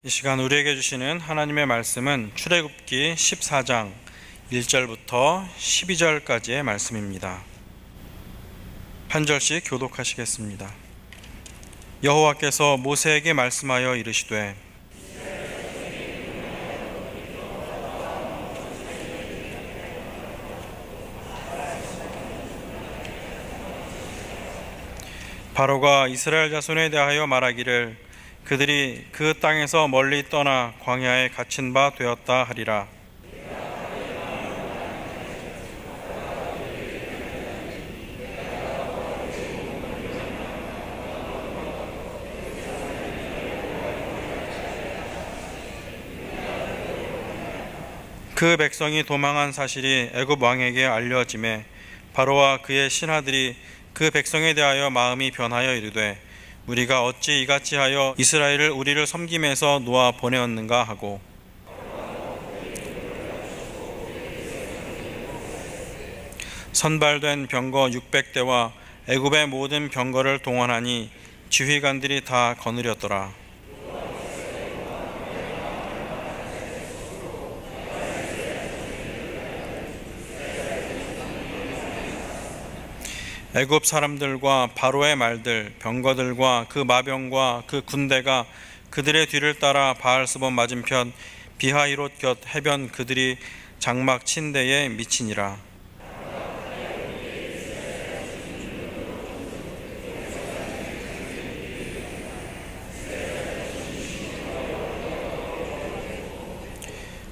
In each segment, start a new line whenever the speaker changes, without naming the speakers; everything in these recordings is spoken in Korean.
이 시간 우리에게 주시는 하나님의 말씀은 출애굽기 14장 1절부터 12절까지의 말씀입니다. 한 절씩 교독하시겠습니다. 여호와께서 모세에게 말씀하여 이르시되 바로가 이스라엘 자손에 대하여 말하기를 그들이 그 땅에서 멀리 떠나 광야에 갇힌 바 되었다 하리라. 그 백성이 도망한 사실이 애굽 왕에게 알려지매 바로와 그의 신하들이 그 백성에 대하여 마음이 변하여 이르되 우리가 어찌 이같이 하여 이스라엘을 우리를 섬김에서 놓아 보내었는가 하고 선발된 병거 600대와 애굽의 모든 병거를 동원하니 지휘관들이 다 거느렸더라. 애굽 사람들과 바로의 말들, 병거들과 그 마병과 그 군대가 그들의 뒤를 따라 바알스본 맞은편 비하히롯 곁 해변 그들이 장막 친 데에 미치니라.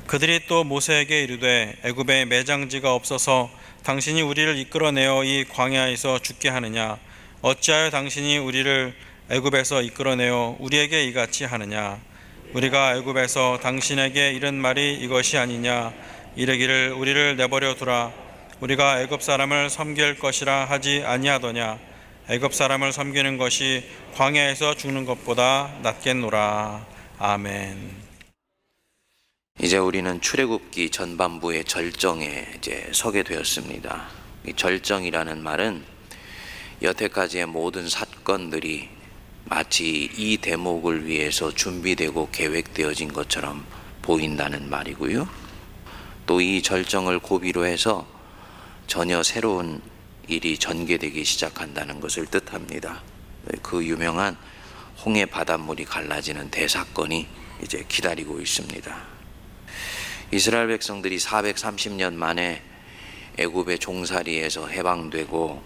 그들이 또 모세에게 이르되 애굽에 매장지가 없어서 당신이 우리를 이끌어내어 이 광야에서 죽게 하느냐? 어찌하여 당신이 우리를 애굽에서 이끌어내어 우리에게 이같이 하느냐? 우리가 애굽에서 당신에게 이른 말이 이것이 아니냐? 이르기를 우리를 내버려 두라. 우리가 애굽 사람을 섬길 것이라 하지 아니하더냐? 애굽 사람을 섬기는 것이 광야에서 죽는 것보다 낫겠노라. 아멘.
이제 우리는 출애굽기 전반부의 절정에 서게 되었습니다. 이 절정이라는 말은 여태까지의 모든 사건들이 마치 이 대목을 위해서 준비되고 계획되어진 것처럼 보인다는 말이고요. 또 이 절정을 고비로 해서 전혀 새로운 일이 전개되기 시작한다는 것을 뜻합니다. 그 유명한 홍해 바닷물이 갈라지는 대사건이 이제 기다리고 있습니다. 이스라엘 백성들이 430년 만에 애굽의 종살이에서 해방되고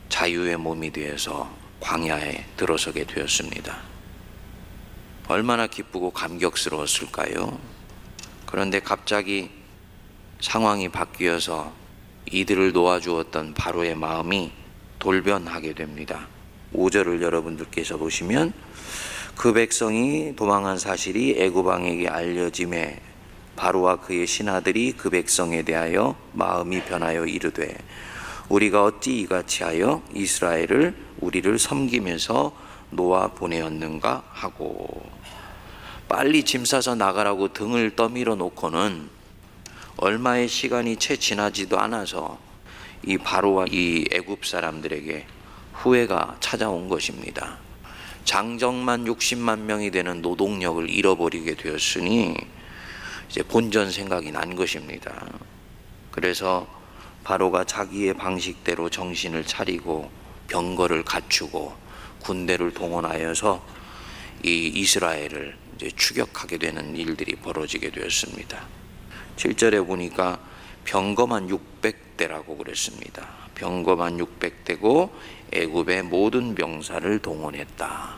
자유의 몸이 되어서 광야에 들어서게 되었습니다. 얼마나 기쁘고 감격스러웠을까요? 그런데 갑자기 상황이 바뀌어서 이들을 놓아주었던 바로의 마음이 돌변하게 됩니다. 5절을 여러분들께서 보시면 그 백성이 도망한 사실이 애굽 왕에게 알려짐에 바로와 그의 신하들이 그 백성에 대하여 마음이 변하여 이르되 우리가 어찌 이같이 하여 이스라엘을 우리를 섬기면서 놓아 보내었는가 하고 빨리 짐 싸서 나가라고 등을 떠밀어 놓고는 얼마의 시간이 채 지나지도 않아서 이 바로와 이 애굽 사람들에게 후회가 찾아온 것입니다. 장정만 60만 명이 되는 노동력을 잃어버리게 되었으니 이제 본전 생각이 난 것입니다. 그래서 바로가 자기의 방식대로 정신을 차리고 병거를 갖추고 군대를 동원하여서 이 이스라엘을 이제 추격하게 되는 일들이 벌어지게 되었습니다. 7절에 보니까 병거만 600대라고 그랬습니다. 병거만 600대고 애굽의 모든 병사를 동원했다.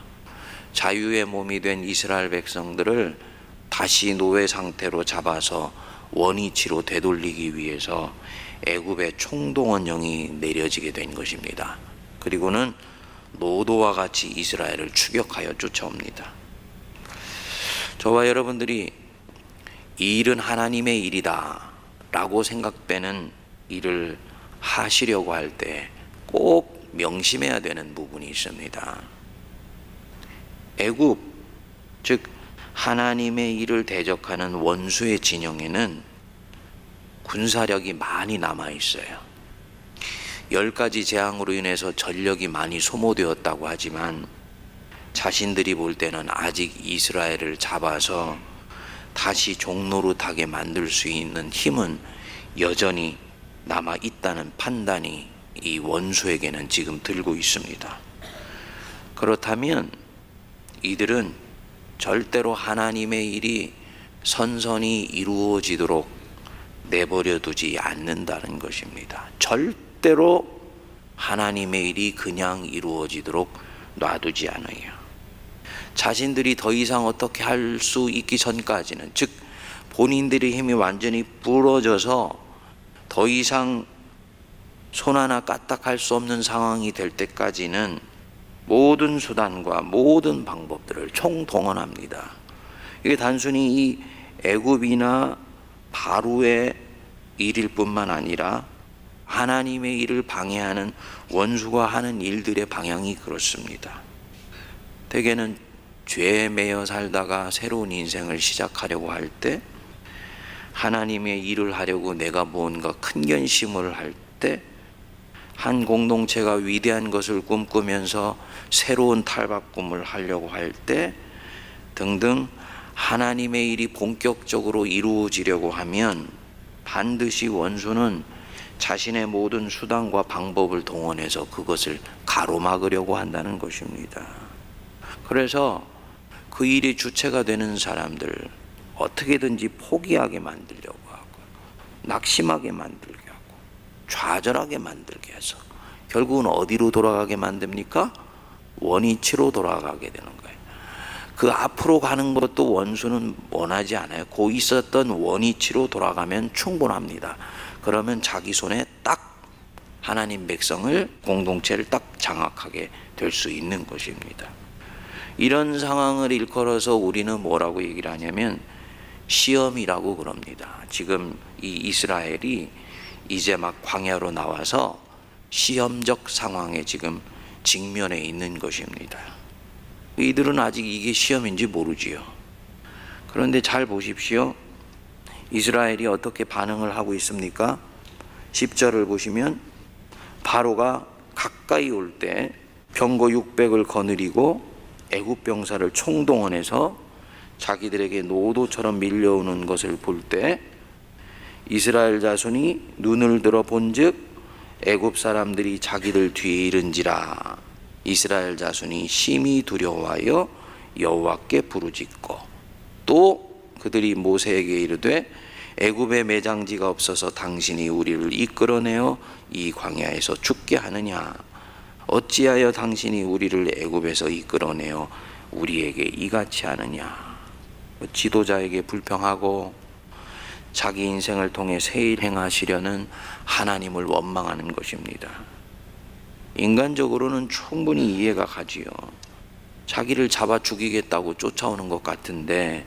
자유의 몸이 된 이스라엘 백성들을 다시 노예 상태로 잡아서 원위치로 되돌리기 위해서 애굽의 총동원령이 내려지게 된 것입니다. 그리고는 노도와 같이 이스라엘을 추격하여 쫓아옵니다. 저와 여러분들이 이 일은 하나님의 일이다 라고 생각되는 일을 하시려고 할 때 꼭 명심해야 되는 부분이 있습니다. 애굽, 즉 하나님의 일을 대적하는 원수의 진영에는 군사력이 많이 남아 있어요. 10가지 재앙으로 인해서 전력이 많이 소모되었다고 하지만 자신들이 볼 때는 아직 이스라엘을 잡아서 다시 종노릇하게 만들 수 있는 힘은 여전히 남아 있다는 판단이 이 원수에게는 지금 들고 있습니다. 그렇다면 이들은 절대로 하나님의 일이 선선히 이루어지도록 내버려 두지 않는다는 것입니다. 절대로 하나님의 일이 그냥 이루어지도록 놔두지 않아요. 자신들이 더 이상 어떻게 할 수 있기 전까지는, 즉 본인들의 힘이 완전히 부러져서 더 이상 손 하나 까딱할 수 없는 상황이 될 때까지는 모든 수단과 모든 방법들을 총동원합니다. 이게 단순히 이 애굽이나 바로의 일일 뿐만 아니라 하나님의 일을 방해하는 원수가 하는 일들의 방향이 그렇습니다. 대개는 죄에 매여 살다가 새로운 인생을 시작하려고 할 때, 하나님의 일을 하려고 내가 뭔가 큰 결심을 할 때, 한 공동체가 위대한 것을 꿈꾸면서 새로운 탈바꿈을 하려고 할 때 등등 하나님의 일이 본격적으로 이루어지려고 하면 반드시 원수는 자신의 모든 수단과 방법을 동원해서 그것을 가로막으려고 한다는 것입니다. 그래서 그 일의 주체가 되는 사람들 어떻게든지 포기하게 만들려고 하고, 낙심하게 만들게 하고, 좌절하게 만들게 해서 결국은 어디로 돌아가게 만듭니까? 원위치로 돌아가게 되는 거예요. 그 앞으로 가는 것도 원수는 원하지 않아요. 그 있었던 원위치로 돌아가면 충분합니다. 그러면 자기 손에 딱 하나님 백성을, 공동체를 딱 장악하게 될 수 있는 것입니다. 이런 상황을 일컬어서 우리는 뭐라고 얘기를 하냐면 시험이라고 그럽니다. 지금 이 이스라엘이 이제 막 광야로 나와서 시험적 상황에 지금 직면해 있는 것입니다. 이들은 아직 이게 시험인지 모르지요. 그런데 잘 보십시오. 이스라엘이 어떻게 반응을 하고 있습니까? 10절을 보시면 바로가 가까이 올 때 병거 600을 거느리고 애굽 병사를 총동원해서 자기들에게 노도처럼 밀려오는 것을 볼 때 이스라엘 자손이 눈을 들어 본즉 애굽 사람들이 자기들 뒤에 이른지라. 이스라엘 자손이 심히 두려워하여 여호와께 부르짖고, 또 그들이 모세에게 이르되 애굽에 매장지가 없어서 당신이 우리를 이끌어내어 이 광야에서 죽게 하느냐. 어찌하여 당신이 우리를 애굽에서 이끌어내어 우리에게 이같이 하느냐. 지도자에게 불평하고 자기 인생을 통해 새 일 행하시려는 하나님을 원망하는 것입니다. 인간적으로는 충분히 이해가 가지요. 자기를 잡아 죽이겠다고 쫓아오는 것 같은데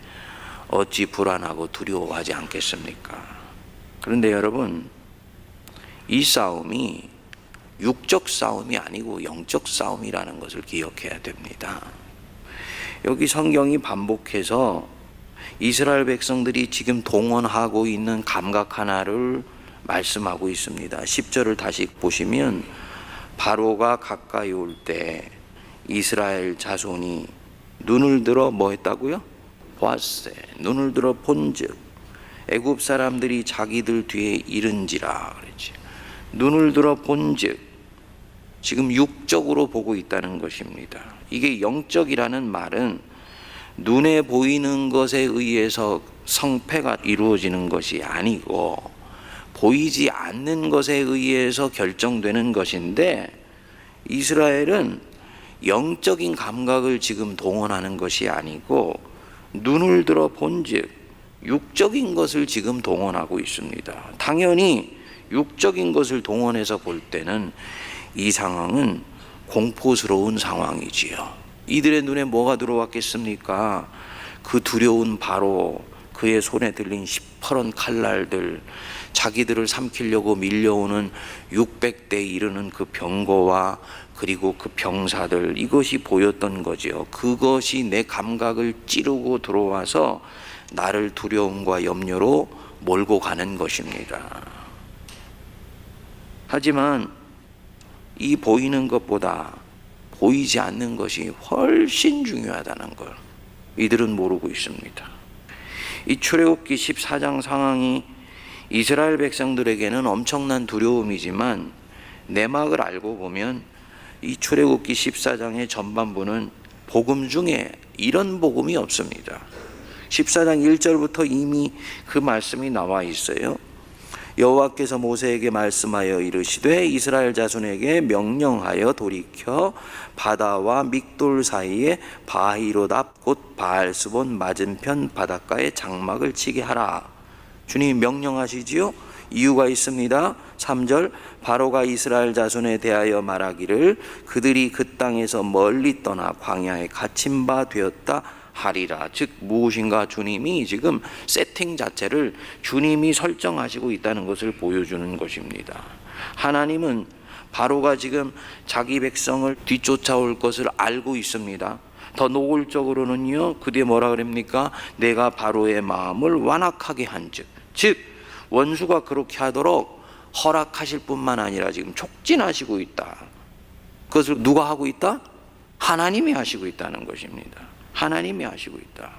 어찌 불안하고 두려워하지 않겠습니까? 그런데 여러분, 이 싸움이 육적 싸움이 아니고 영적 싸움이라는 것을 기억해야 됩니다. 여기 성경이 반복해서 이스라엘 백성들이 지금 동원하고 있는 감각 하나를 말씀하고 있습니다. 10절을 다시 보시면 바로가 가까이 올 때 이스라엘 자손이 눈을 들어 뭐 했다고요? 보았세. 눈을 들어 본즉 애굽 사람들이 자기들 뒤에 이른지라 그랬지. 눈을 들어 본즉 지금 육적으로 보고 있다는 것입니다. 이게 영적이라는 말은 눈에 보이는 것에 의해서 성패가 이루어지는 것이 아니고 보이지 않는 것에 의해서 결정되는 것인데, 이스라엘은 영적인 감각을 지금 동원하는 것이 아니고 눈을 들어 본즉 육적인 것을 지금 동원하고 있습니다. 당연히 육적인 것을 동원해서 볼 때는 이 상황은 공포스러운 상황이지요. 이들의 눈에 뭐가 들어왔겠습니까? 그 두려운 바로, 그의 손에 들린 시퍼런 칼날들, 자기들을 삼키려고 밀려오는 600대에 이르는 그 병거와 그리고 그 병사들, 이것이 보였던 거죠. 그것이 내 감각을 찌르고 들어와서 나를 두려움과 염려로 몰고 가는 것입니다. 하지만 이 보이는 것보다 보이지 않는 것이 훨씬 중요하다는 걸 이들은 모르고 있습니다. 이 출애굽기 14장 상황이 이스라엘 백성들에게는 엄청난 두려움이지만 내막을 알고 보면 이 출애굽기 14장의 전반부는 복음 중에 이런 복음이 없습니다. 14장 1절부터 이미 그 말씀이 나와 있어요. 여호와께서 모세에게 말씀하여 이르시되 이스라엘 자손에게 명령하여 돌이켜 바다와 믹돌 사이에 바히로답 곧 바알스본 맞은편 바닷가에 장막을 치게 하라. 주님이 명령하시지요. 이유가 있습니다. 3절 바로가 이스라엘 자손에 대하여 말하기를 그들이 그 땅에서 멀리 떠나 광야에 갇힌 바 되었다 하리라. 즉 무엇인가 주님이 지금 세팅 자체를 주님이 설정하시고 있다는 것을 보여주는 것입니다. 하나님은 바로가 지금 자기 백성을 뒤쫓아올 것을 알고 있습니다. 더 노골적으로는요, 그 뒤에 뭐라 그럽니까? 내가 바로의 마음을 완악하게 한즉, 즉 원수가 그렇게 하도록 허락하실 뿐만 아니라 지금 촉진하시고 있다. 그것을 누가 하고 있다? 하나님이 하시고 있다는 것입니다. 하나님이 하시고 있다.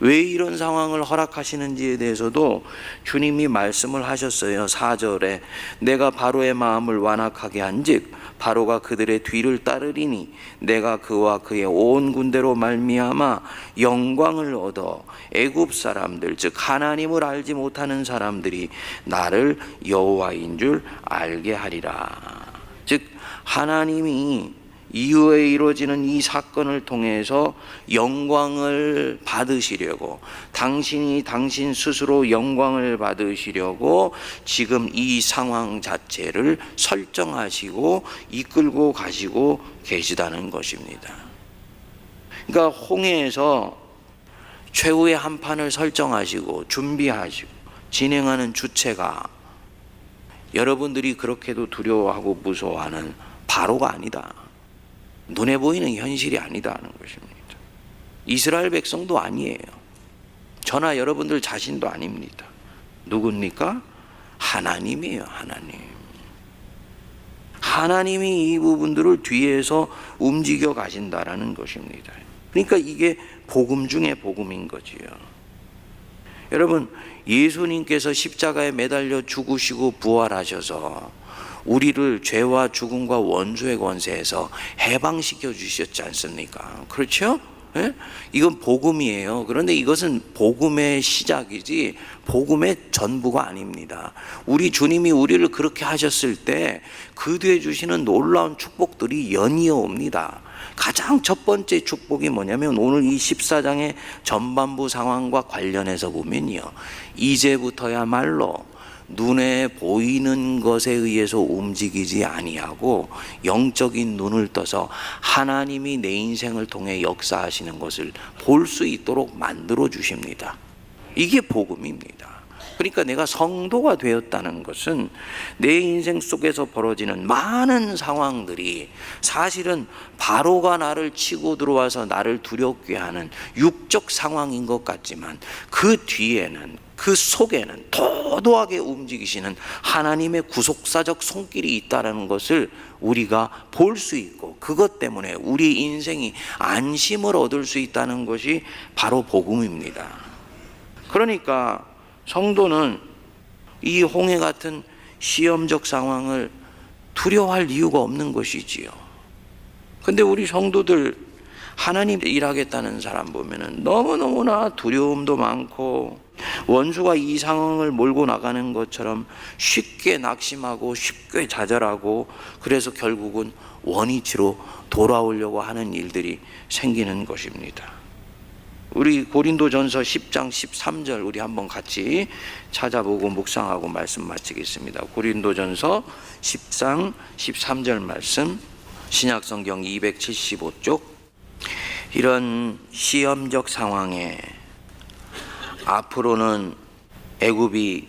왜 이런 상황을 허락하시는지에 대해서도 주님이 말씀을 하셨어요. 4절에 내가 바로의 마음을 완악하게 한즉 바로가 그들의 뒤를 따르리니 내가 그와 그의 온 군대로 말미암아 영광을 얻어 애굽 사람들 즉 하나님을 알지 못하는 사람들이 나를 여호와인 줄 알게 하리라. 즉 하나님이 이후에 이루어지는 이 사건을 통해서 영광을 받으시려고, 당신이 당신 스스로 영광을 받으시려고 지금 이 상황 자체를 설정하시고 이끌고 가시고 계시다는 것입니다. 그러니까 홍해에서 최후의 한 판을 설정하시고 준비하시고 진행하는 주체가 여러분들이 그렇게도 두려워하고 무서워하는 바로가 아니다. 눈에 보이는 현실이 아니다는 것입니다. 이스라엘 백성도 아니에요. 저나 여러분들 자신도 아닙니다. 누굽니까? 하나님이에요. 하나님. 하나님이 이 부분들을 뒤에서 움직여 가신다라는 것입니다. 그러니까 이게 복음 중에 복음인 거지요. 여러분, 예수님께서 십자가에 매달려 죽으시고 부활하셔서 우리를 죄와 죽음과 원수의 권세에서 해방시켜 주셨지 않습니까? 그렇죠? 예? 이건 복음이에요. 그런데 이것은 복음의 시작이지 복음의 전부가 아닙니다. 우리 주님이 우리를 그렇게 하셨을 때 그 뒤에 주시는 놀라운 축복들이 연이어 옵니다. 가장 첫 번째 축복이 뭐냐면 오늘 이 14장의 전반부 상황과 관련해서 보면요, 이제부터야말로 눈에 보이는 것에 의해서 움직이지 아니하고 영적인 눈을 떠서 하나님이 내 인생을 통해 역사하시는 것을 볼 수 있도록 만들어 주십니다. 이게 복음입니다. 그러니까 내가 성도가 되었다는 것은 내 인생 속에서 벌어지는 많은 상황들이 사실은 바로가 나를 치고 들어와서 나를 두렵게 하는 육적 상황인 것 같지만 그 뒤에는, 그 속에는 도도하게 움직이시는 하나님의 구속사적 손길이 있다는 것을 우리가 볼 수 있고, 그것 때문에 우리 인생이 안심을 얻을 수 있다는 것이 바로 복음입니다. 그러니까 성도는 이 홍해 같은 시험적 상황을 두려워할 이유가 없는 것이지요. 근데 우리 성도들 하나님 일하겠다는 사람 보면은 너무너무나 두려움도 많고 원수가 이 상황을 몰고 나가는 것처럼 쉽게 낙심하고 쉽게 좌절하고, 그래서 결국은 원위치로 돌아오려고 하는 일들이 생기는 것입니다. 우리 고린도전서 10장 13절 우리 한번 같이 찾아보고 묵상하고 말씀 마치겠습니다. 고린도전서 10장 13절 말씀, 신약성경 275쪽. 이런 시험적 상황에 앞으로는 애굽이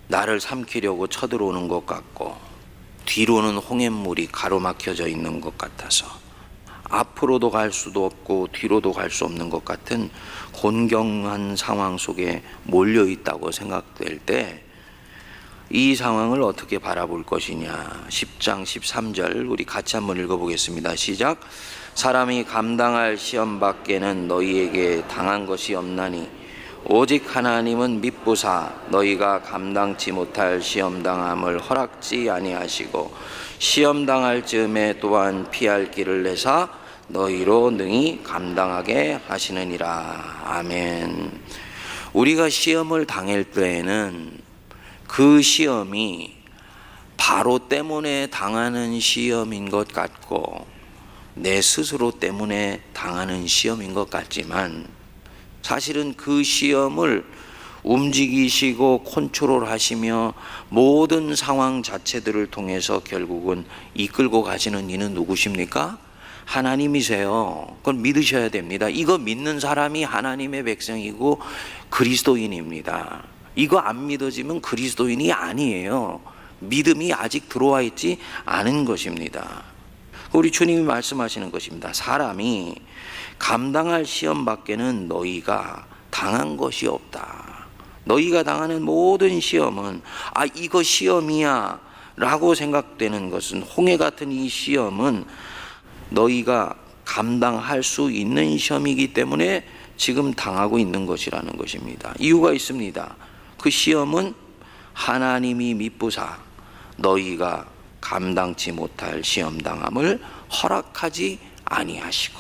나를 삼키려고 쳐들어오는 것 같고 뒤로는 홍해물이 가로막혀져 있는 것 같아서 앞으로도 갈 수도 없고 뒤로도 갈 수 없는 것 같은 곤경한 상황 속에 몰려 있다고 생각될 때 이 상황을 어떻게 바라볼 것이냐. 10장 13절 우리 같이 한번 읽어보겠습니다. 시작. 사람이 감당할 시험 밖에는 너희에게 당한 것이 없나니 오직 하나님은 미쁘사 너희가 감당치 못할 시험 당함을 허락지 아니하시고 시험 당할 즈음에 또한 피할 길을 내사 너희로 능히 감당하게 하시느니라. 아멘. 우리가 시험을 당할 때에는 그 시험이 바로 때문에 당하는 시험인 것 같고 내 스스로 때문에 당하는 시험인 것 같지만 사실은 그 시험을 움직이시고 컨트롤하시며 모든 상황 자체들을 통해서 결국은 이끌고 가시는 이는 누구십니까? 하나님이세요. 그건 믿으셔야 됩니다. 이거 믿는 사람이 하나님의 백성이고 그리스도인입니다. 이거 안 믿어지면 그리스도인이 아니에요. 믿음이 아직 들어와 있지 않은 것입니다. 우리 주님이 말씀하시는 것입니다. 사람이 감당할 시험 밖에는 너희가 당한 것이 없다. 너희가 당하는 모든 시험은 이거 시험이야 라고 생각되는 것은, 홍해 같은 이 시험은 너희가 감당할 수 있는 시험이기 때문에 지금 당하고 있는 것이라는 것입니다. 이유가 있습니다. 그 시험은 하나님이 미쁘사 너희가 감당치 못할 시험 당함을 허락하지 아니하시고.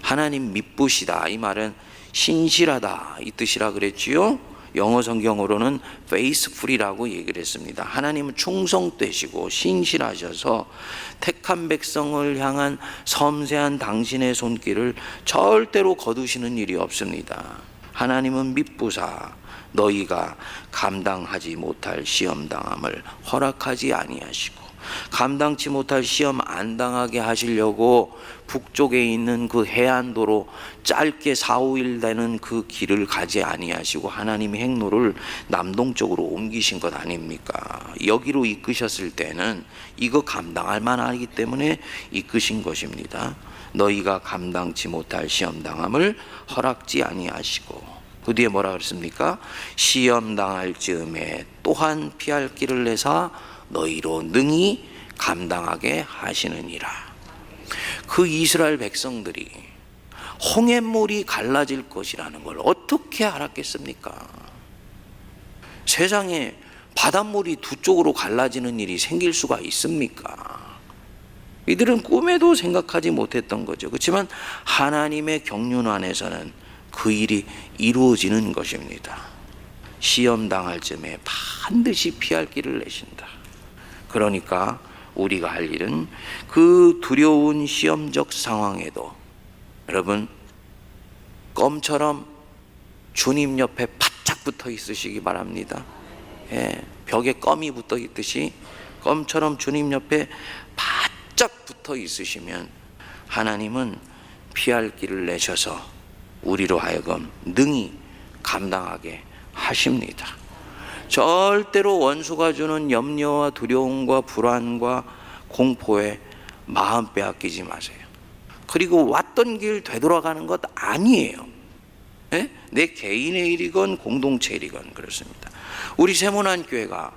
하나님 미쁘시다, 이 말은 신실하다 이 뜻이라 그랬지요. 영어 성경으로는 faithful이라고 얘기를 했습니다. 하나님은 충성되시고 신실하셔서 택한 백성을 향한 섬세한 당신의 손길을 절대로 거두시는 일이 없습니다. 하나님은 미쁘사 너희가 감당하지 못할 시험 당함을 허락하지 아니하시고, 감당치 못할 시험 안 당하게 하시려고 북쪽에 있는 그 해안도로 짧게 4-5일 되는 그 길을 가지 아니하시고 하나님의 행로를 남동쪽으로 옮기신 것 아닙니까? 여기로 이끄셨을 때는 이거 감당할 만하기 때문에 이끄신 것입니다. 너희가 감당치 못할 시험 당함을 허락지 아니하시고, 그 뒤에 뭐라 그랬습니까? 시험 당할 즈음에 또한 피할 길을 내사 너희로 능히 감당하게 하시느니라. 그 이스라엘 백성들이 홍해물이 갈라질 것이라는 걸 어떻게 알았겠습니까? 세상에 바닷물이 두 쪽으로 갈라지는 일이 생길 수가 있습니까? 이들은 꿈에도 생각하지 못했던 거죠. 그렇지만 하나님의 경륜 안에서는 그 일이 이루어지는 것입니다. 시험 당할 즈음에 반드시 피할 길을 내신다. 그러니까 우리가 할 일은 그 두려운 시험적 상황에도 여러분 껌처럼 주님 옆에 바짝 붙어 있으시기 바랍니다. 벽에 껌이 붙어 있듯이 껌처럼 주님 옆에 바짝 붙어 있으시면 하나님은 피할 길을 내셔서 우리로 하여금 능히 감당하게 하십니다. 절대로 원수가 주는 염려와 두려움과 불안과 공포에 마음 빼앗기지 마세요. 그리고 왔던 길 되돌아가는 것 아니에요. 내 개인의 일이건 공동체 일이건 그렇습니다. 우리 세문안교회가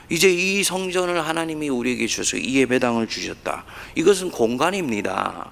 이제 이 성전을 하나님이 우리에게 주셔서 이 예배당을 주셨다. 이것은 공간입니다.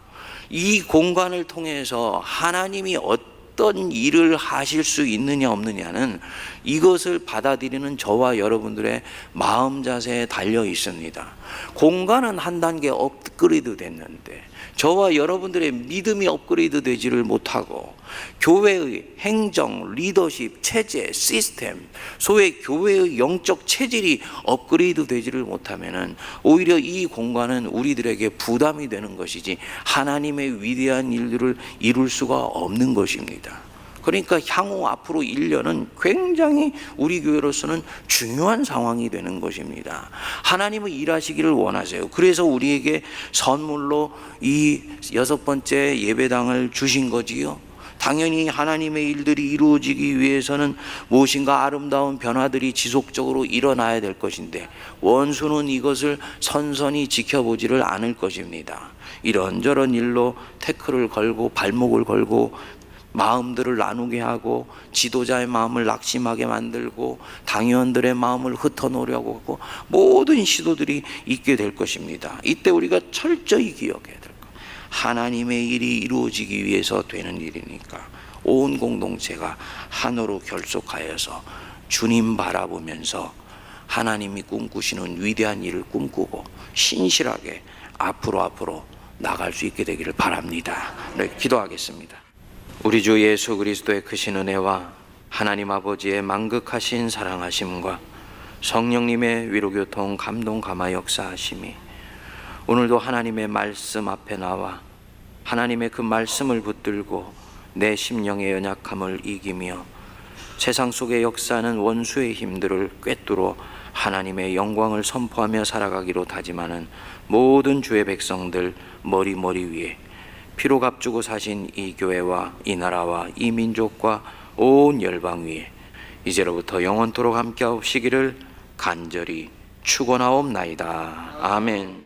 이 공간을 통해서 하나님이 어떤 일을 하실 수 있느냐 없느냐는 이것을 받아들이는 저와 여러분들의 마음 자세에 달려 있습니다. 공간은 한 단계 업그레이드 됐는데 저와 여러분들의 믿음이 업그레이드 되지를 못하고 교회의 행정, 리더십, 체제, 시스템, 소위 교회의 영적 체질이 업그레이드 되지를 못하면은 오히려 이 공간은 우리들에게 부담이 되는 것이지 하나님의 위대한 일들을 이룰 수가 없는 것입니다. 그러니까 향후 앞으로 1년은 굉장히 우리 교회로서는 중요한 상황이 되는 것입니다. 하나님은 일하시기를 원하세요. 그래서 우리에게 선물로 이 6번째 예배당을 주신 거지요. 당연히 하나님의 일들이 이루어지기 위해서는 무엇인가 아름다운 변화들이 지속적으로 일어나야 될 것인데 원수는 이것을 선선히 지켜보지를 않을 것입니다. 이런저런 일로 태클을 걸고 발목을 걸고 마음들을 나누게 하고 지도자의 마음을 낙심하게 만들고 당의원들의 마음을 흩어놓으려고 하고 모든 시도들이 있게 될 것입니다. 이때 우리가 철저히 기억해야 될 것. 하나님의 일이 이루어지기 위해서 되는 일이니까 온 공동체가 하나로 결속하여서 주님 바라보면서 하나님이 꿈꾸시는 위대한 일을 꿈꾸고 신실하게 앞으로 나갈 수 있게 되기를 바랍니다. 네, 기도하겠습니다. 우리 주 예수 그리스도의 크신 은혜와 하나님 아버지의 만극하신 사랑하심과 성령님의 위로교통 감동 감화 역사하심이 오늘도 하나님의 말씀 앞에 나와 하나님의 그 말씀을 붙들고 내 심령의 연약함을 이기며 세상 속에 역사하는 원수의 힘들을 꿰뚫어 하나님의 영광을 선포하며 살아가기로 다짐하는 모든 주의 백성들 머리 위에 피로 값주고 사신 이 교회와 이 나라와 이 민족과 온 열방 위에 이제로부터 영원토록 함께하옵시기를 간절히 축원하옵나이다. 아멘.